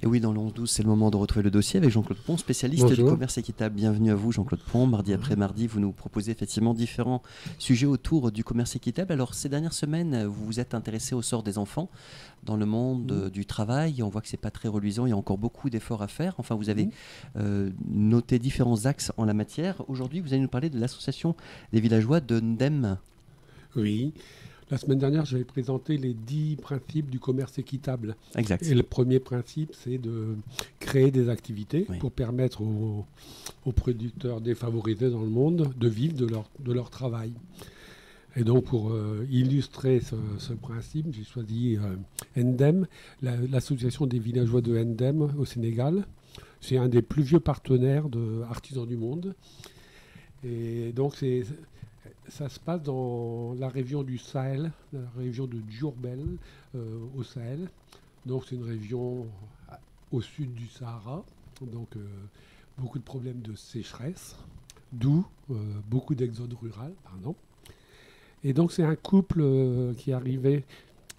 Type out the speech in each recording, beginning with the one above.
Et oui, dans le 11-12, c'est le moment de retrouver le dossier avec Jean-Claude Pont, spécialiste du Bonjour. commerce équitable. Bienvenue à vous, Jean-Claude Pont. Mardi après mardi, vous nous proposez effectivement différents sujets autour du commerce équitable. Alors, ces dernières semaines, vous vous êtes intéressé au sort des enfants dans le monde du travail. On voit que c'est pas très reluisant, il y a encore beaucoup d'efforts à faire. Enfin, vous avez noté différents axes en la matière. Aujourd'hui, vous allez nous parler de l'association des villageois de Ndem. Oui. La semaine dernière, j'avais présenté les 10 principes du commerce équitable. Exact. Et le premier principe, c'est de créer des activités pour permettre aux producteurs défavorisés dans le monde de vivre de leur travail. Et donc, pour illustrer ce principe, j'ai choisi Ndem, l'association des villageois de Ndem au Sénégal. C'est un des plus vieux partenaires de Artisans du Monde. Et donc, ça se passe dans la région du Sahel, la région de Diourbel, au Sahel. Donc, c'est une région au sud du Sahara. Donc, beaucoup de problèmes de sécheresse, d'où beaucoup d'exode rural, pardon. Et donc, c'est un couple qui est arrivé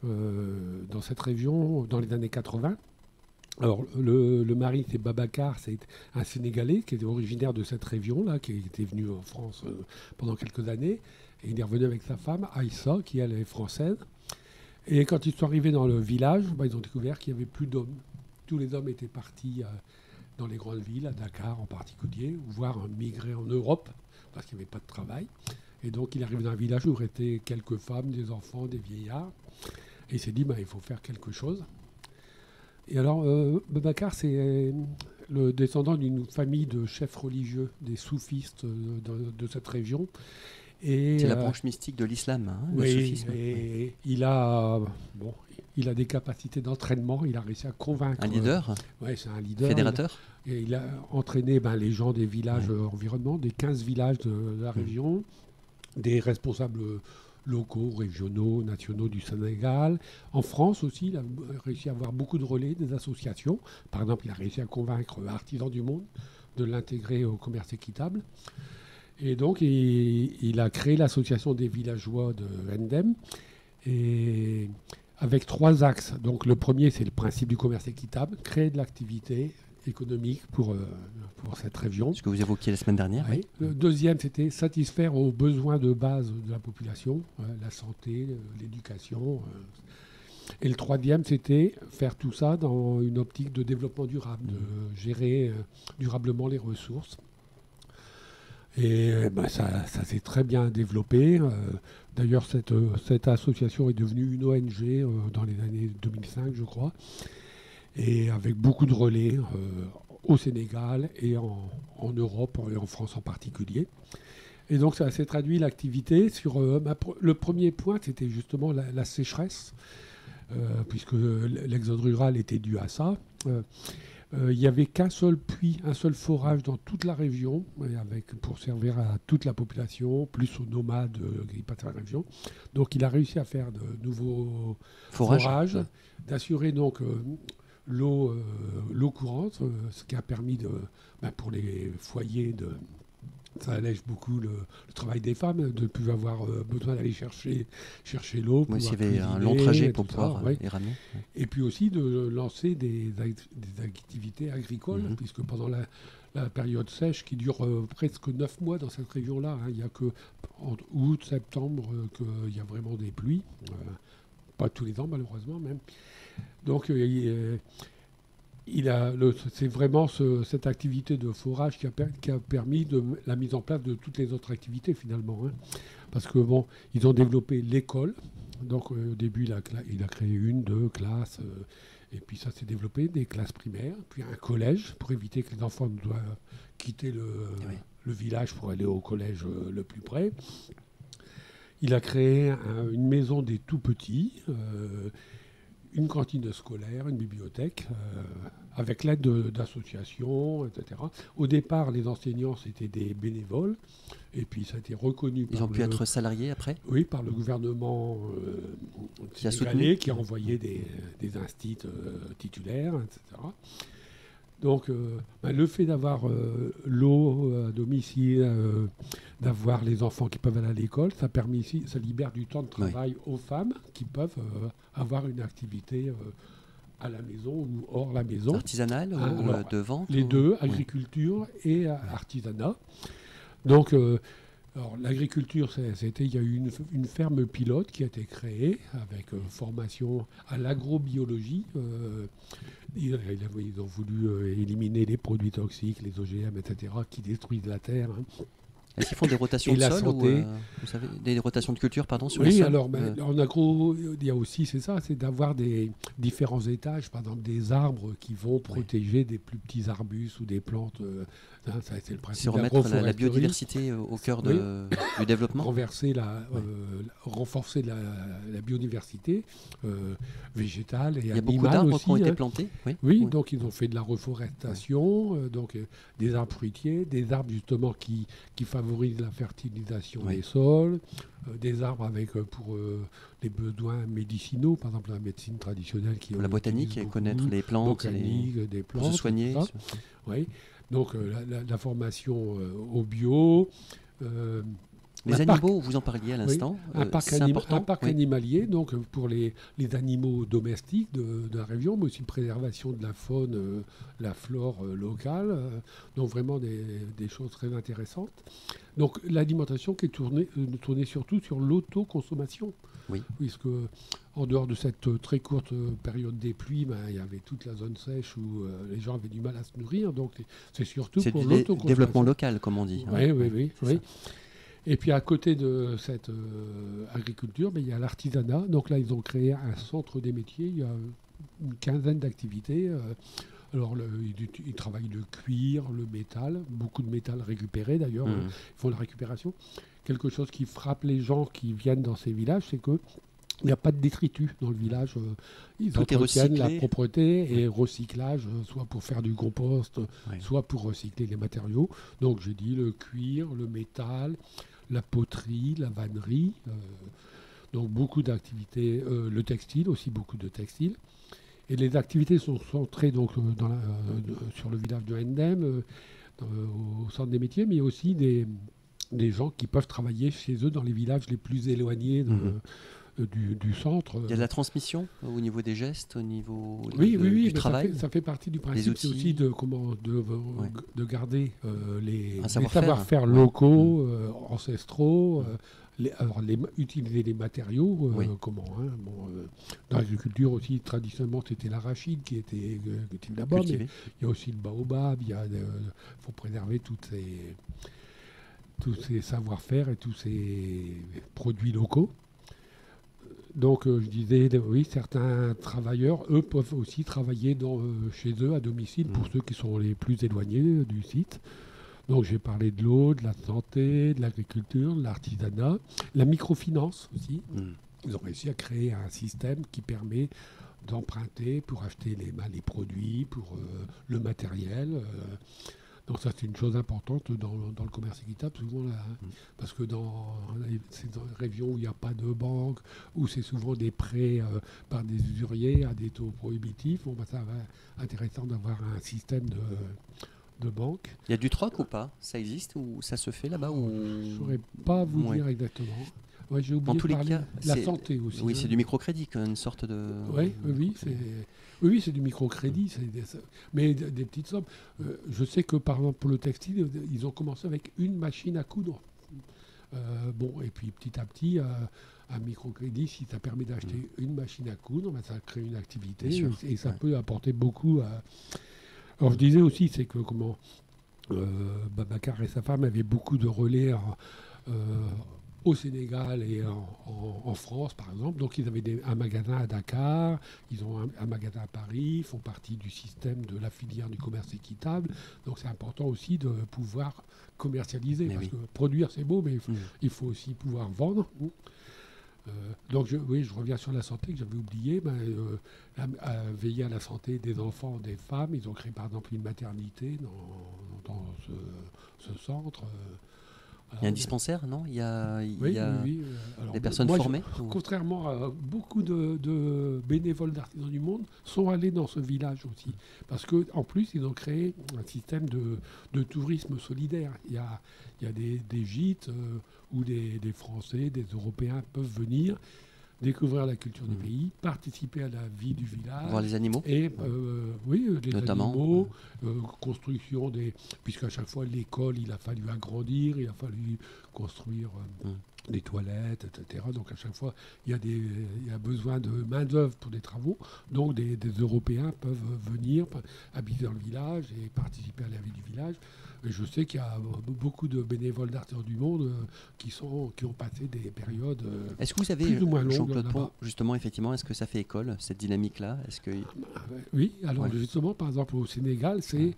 dans cette région dans les années 80. Alors, le mari, c'est Babacar, c'est un Sénégalais qui était originaire de cette région-là, qui était venu en France pendant quelques années. Et il est revenu avec sa femme, Aïssa, qui elle est française. Et quand ils sont arrivés dans le village, ils ont découvert qu'il n'y avait plus d'hommes. Tous les hommes étaient partis dans les grandes villes, à Dakar en particulier, voire migrés en Europe, parce qu'il n'y avait pas de travail. Et donc, il arrive dans un village où étaient quelques femmes, des enfants, des vieillards. Et il s'est dit, il faut faire quelque chose. Et alors, Babacar, c'est le descendant d'une famille de chefs religieux, des soufistes de cette région. C'est la branche mystique de l'islam, le soufisme. Et il a des capacités d'entraînement. Il a réussi à convaincre. Un leader. Oui, c'est un leader. Fédérateur. Et il a entraîné les gens des villages environnants, des 15 villages de la région, des responsables locaux, régionaux, nationaux du Sénégal. En France aussi, il a réussi à avoir beaucoup de relais, des associations. Par exemple, il a réussi à convaincre Artisans du Monde de l'intégrer au commerce équitable. Et donc, il a créé l'association des villageois de Ndem, et avec 3 axes. Donc, le premier, c'est le principe du commerce équitable, créer de l'activité économique pour cette région. Ce que vous évoquiez la semaine dernière. Oui. Le deuxième, c'était satisfaire aux besoins de base de la population, la santé, l'éducation. Et le troisième, c'était faire tout ça dans une optique de développement durable, de gérer durablement les ressources. Et ça s'est très bien développé. D'ailleurs, cette association est devenue une ONG dans les années 2005, je crois, et avec beaucoup de relais au Sénégal et en Europe et en France en particulier. Et donc ça s'est traduit l'activité sur... le premier point, c'était justement la sécheresse, puisque l'exode rural était dû à ça. Il n'y avait qu'un seul puits, un seul forage dans toute la région, pour servir à toute la population, plus aux nomades qui passaient à la région. Donc il a réussi à faire de nouveaux forages, d'assurer donc l'eau courante, ce qui a permis pour les foyers ça allège beaucoup le travail des femmes, de ne plus avoir besoin d'aller chercher l'eau. Moi, il y avait un long trajet pour pouvoir les ramener. Et puis aussi de lancer des activités agricoles, puisque pendant la période sèche qui dure presque 9 mois dans cette région-là, il n'y a que en août, septembre qu'il y a vraiment des pluies. Pas tous les ans, malheureusement, même. Donc, c'est vraiment cette activité de forage qui a permis la mise en place de toutes les autres activités finalement. Parce que ils ont développé l'école. Donc au début, il a créé 1, 2 classes. Et puis ça s'est développé, des classes primaires. Puis un collège pour éviter que les enfants ne doivent quitter le village pour aller au collège le plus près. Il a créé une maison des tout-petits. Une cantine scolaire, une bibliothèque, avec l'aide d'associations, etc. Au départ, les enseignants, c'était des bénévoles, et puis ça a été reconnu Ils ont pu être salariés après ? Oui, par le gouvernement sénégalais, qui a envoyé des instits titulaires, etc. Donc, le fait d'avoir l'eau à domicile, d'avoir les enfants qui peuvent aller à l'école, ça permet ici, ça libère du temps de travail aux femmes qui peuvent avoir une activité à la maison ou hors la maison. Artisanal ou de vente? Les deux, agriculture et artisanat. Donc, l'agriculture, il y a eu une ferme pilote qui a été créée avec formation à l'agrobiologie. Ils ont voulu éliminer les produits toxiques, les OGM, etc., qui détruisent la terre. Est-ce qu'ils font des rotations de sol ou, vous savez, des rotations de culture sur le sol? Oui, alors en agro, il y a aussi, c'est d'avoir des différents étages, par exemple des arbres qui vont protéger des plus petits arbustes ou des plantes. C'est le principe. C'est remettre la biodiversité au cœur du développement. Renforcer la biodiversité végétale et animale. Il y a beaucoup d'arbres qui ont été plantés. Oui, donc ils ont fait de la reforestation, des arbres fruitiers, des arbres justement qui favorisent la fertilisation des sols, des arbres pour les besoins médicinaux, par exemple la médecine traditionnelle la botanique, connaître les plantes, des plantes, pour se soigner. Oui. Donc la formation au bio. Les animaux, vous en parliez à l'instant, c'est important. Un parc animalier, donc pour les animaux domestiques de la région, mais aussi préservation de la faune, la flore locale. Donc vraiment des choses très intéressantes. Donc l'alimentation qui est tournée surtout sur l'autoconsommation. Oui. Puisque en dehors de cette très courte période des pluies, il y avait toute la zone sèche où les gens avaient du mal à se nourrir. Donc c'est surtout pour l'autoconsommation. Développement local, comme on dit. Oui. Et puis à côté de cette agriculture, il y a l'artisanat. Donc là, ils ont créé un centre des métiers. Il y a une quinzaine d'activités. Alors ils travaillent le cuir, le métal, beaucoup de métal récupéré d'ailleurs. Ils font la récupération. Quelque chose qui frappe les gens qui viennent dans ces villages, c'est que il n'y a pas de détritus dans le village. Ils entretiennent la propreté et recyclage, soit pour faire du compost, soit pour recycler les matériaux. Donc j'ai dit le cuir, le métal, la poterie, la vannerie. Donc beaucoup d'activités. Le textile aussi, beaucoup de textile. Et les activités sont centrées donc, sur le village de Hendem, au centre des métiers, mais il y a aussi des gens qui peuvent travailler chez eux dans les villages les plus éloignés du centre. Il y a de la transmission au niveau des gestes, au niveau du travail. Ça fait partie du principe. C'est aussi de garder les savoir-faire locaux, ancestraux, utiliser les matériaux. Dans l'agriculture aussi, traditionnellement, c'était l'arachide qui était là-bas. Mais il y a aussi le baobab. Il faut préserver tous ces savoir-faire et tous ces produits locaux. Donc, je disais, oui, certains travailleurs, eux, peuvent aussi travailler chez eux, à domicile, pour ceux qui sont les plus éloignés du site. Donc, j'ai parlé de l'eau, de la santé, de l'agriculture, de l'artisanat, la microfinance aussi. Ils ont réussi à créer un système qui permet d'emprunter pour acheter les produits, pour le matériel. Donc ça, c'est une chose importante dans le commerce équitable, souvent là, parce que dans les régions où il n'y a pas de banque, où c'est souvent des prêts par des usuriers à des taux prohibitifs, ça va être intéressant d'avoir un système de banque. Il y a du troc ou pas? Ça existe ou ça se fait là-bas ou... Je ne saurais pas vous dire exactement. Ouais, j'ai oublié de parler de la santé aussi. Oui, c'est du microcrédit, une sorte de... Oui, c'est du microcrédit, mais des petites sommes. Je sais que, par exemple, pour le textile, ils ont commencé avec une machine à coudre. Et puis petit à petit, un microcrédit, si ça permet d'acheter une machine à coudre, ça crée une activité et ça peut apporter beaucoup à... Alors, je disais aussi, c'est que Babacar et sa femme avaient beaucoup de relais au Sénégal et en France, par exemple. Donc, ils avaient un magasin à Dakar, ils ont un magasin à Paris, ils font partie du système de la filière du commerce équitable. Donc, c'est important aussi de pouvoir commercialiser. Que produire, c'est beau, mais il faut aussi pouvoir vendre. Donc, je reviens sur la santé que j'avais oublié. Veiller à la santé des enfants, des femmes. Ils ont créé, par exemple, une maternité dans ce centre. Il y a un dispensaire, non? Il y a Alors, des personnes formées Contrairement à beaucoup de bénévoles d'Artisans du Monde, sont allés dans ce village aussi. Parce qu'en plus, ils ont créé un système de tourisme solidaire. Il y a des gîtes où des Français, des Européens peuvent venir découvrir la culture du pays, participer à la vie du village. Voir les animaux. Et oui, les notamment, animaux, construction des... Puisqu'à chaque fois, l'école, il a fallu agrandir, il a fallu construire des toilettes, etc. Donc à chaque fois, il y a besoin de main-d'œuvre pour des travaux. Donc des Européens peuvent venir habiter dans le village et participer à la vie du village. Et je sais qu'il y a beaucoup de bénévoles d'Artilleurs du Monde qui ont passé des périodes est-ce que vous savez, plus ou moins longues Jean-Claude là-bas. Pont, justement, effectivement, est-ce que ça fait école, cette dynamique-là? Est-ce que... Oui, alors justement, par exemple, au Sénégal, c'est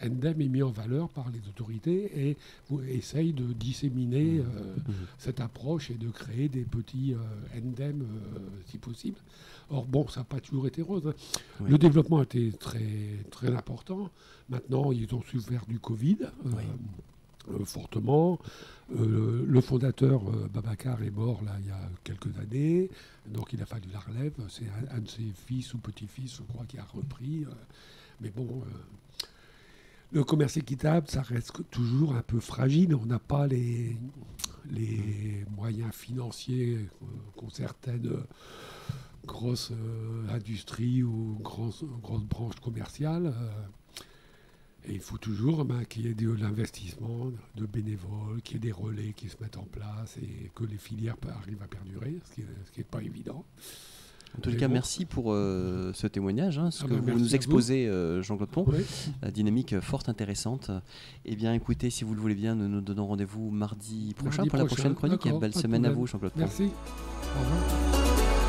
Endem est mis en valeur par les autorités et essaye de disséminer cette approche et de créer des petits Endem si possible. Or, bon, ça n'a pas toujours été rose. Hein. Oui. Le développement a été très, très important. Maintenant, ils ont souffert du Covid fortement. Le fondateur, Babacar, est mort là, il y a quelques années. Donc, il a fallu la relève. C'est un de ses fils ou petits-fils, je crois, qui a repris. Mais bon, le commerce équitable, ça reste toujours un peu fragile. On n'a pas les moyens financiers qu'ont certaines grosses industries ou grosses branches commerciales. Et il faut toujours qu'il y ait de l'investissement, de bénévoles, qu'il y ait des relais qui se mettent en place et que les filières arrivent à perdurer, ce qui n'est pas évident. En tout cas, merci pour ce témoignage, ce que vous nous exposez, Jean-Claude Pont. Oui. La dynamique forte, intéressante. Eh bien, écoutez, si vous le voulez bien, nous nous donnons rendez-vous mardi prochain pour la prochaine chronique. Et belle semaine à vous, Jean-Claude Pont. Merci. Au revoir.